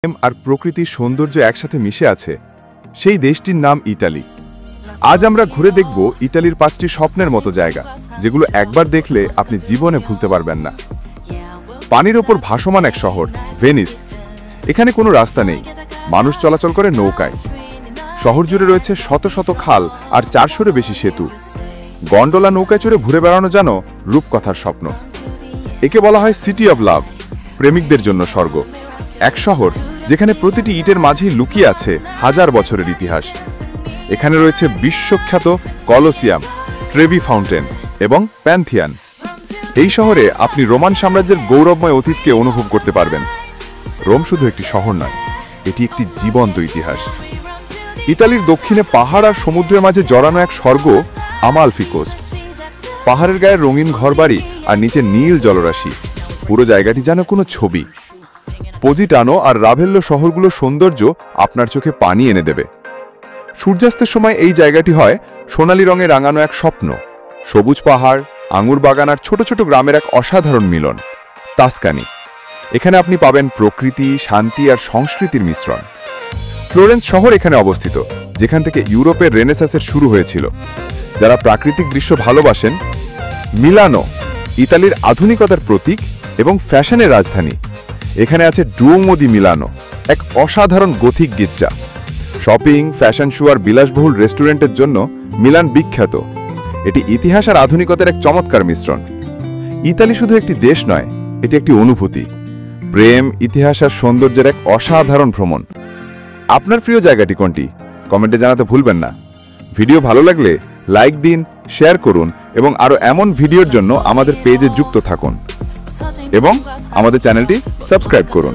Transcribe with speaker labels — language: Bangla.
Speaker 1: আর প্রকৃতির সৌন্দর্য একসাথে মিশে আছে সেই দেশটির নাম ইটালি। আজ আমরা ঘুরে দেখব ইটালির 5টি স্বপ্নের মতো জায়গা, যেগুলো একবার দেখলে আপনি জীবনে ভুলতে পারবেন না। পানির ওপর ভাসমান এক শহর ভেনিস। এখানে কোনো রাস্তা নেই, মানুষ চলাচল করে নৌকায়। শহর জুড়ে রয়েছে শত শত খাল আর 400-এরও বেশি সেতু। গন্ডোলা নৌকায় চড়ে ঘুরে বেড়ানো যেন রূপকথার স্বপ্ন। একে বলা হয় সিটি অব লাভ, প্রেমিকদের জন্য স্বর্গ। এক শহর যেখানে প্রতিটি ইটের মাঝেই লুকিয়ে আছে হাজার বছরের ইতিহাস। এখানে রয়েছে বিশ্বখ্যাত কলোসিয়াম, ট্রেভি ফাউন্টেন এবং প্যান্থিয়ান। এই শহরে আপনি রোমান সাম্রাজ্যের গৌরবময় অতীতকে অনুভব করতে পারবেন। রোম শুধু একটি শহর নয়, এটি একটি জীবন্ত ইতিহাস। ইতালির দক্ষিণে পাহাড় আর সমুদ্রের মাঝে জড়ানো এক স্বর্গ আমালফি কোস্ট। পাহাড়ের গায়ে রঙিন ঘরবাড়ি আর নিচে নীল জলরাশি। পুরো জায়গাটি যেন কোনো ছবি। পজিটানো আর রাভেল্লো শহরগুলোর সৌন্দর্য আপনার চোখে পানি এনে দেবে। সূর্যাস্তের সময় এই জায়গাটি হয় সোনালী রঙে রাঙানো এক স্বপ্ন। সবুজ পাহাড়, আঙুর বাগান আর ছোট ছোট গ্রামের এক অসাধারণ মিলন। তাস্কানি, এখানে আপনি পাবেন প্রকৃতি, শান্তি আর সংস্কৃতির মিশ্রণ। ফ্লোরেন্স শহর এখানে অবস্থিত, যেখান থেকে ইউরোপের রেনেসাসের শুরু হয়েছিল। যারা প্রাকৃতিক দৃশ্য ভালোবাসেন। মিলানো, ইতালির আধুনিকতার প্রতীক এবং ফ্যাশনের রাজধানী। এখানে আছে ডুওমো দি মিলানো, এক অসাধারণ গথিক গির্জা। শপিং, ফ্যাশন শো আর বিলাসবহুল রেস্টুরেন্টের জন্য মিলান বিখ্যাত। এটি ইতিহাস আর আধুনিকতার এক চমৎকার মিশ্রণ। ইতালি শুধু একটি দেশ নয়, এটি একটি অনুভূতি। প্রেম, ইতিহাস আর সৌন্দর্যের এক অসাধারণ ভ্রমণ। আপনার প্রিয় জায়গাটি কোনটি? কমেন্টে জানাতে ভুলবেন না। ভিডিও ভালো লাগলে লাইক দিন, শেয়ার করুন এবং আরও এমন ভিডিওর জন্য আমাদের পেজে যুক্ত থাকুন এবং আমাদের চ্যানেলটি সাবস্ক্রাইব করুন।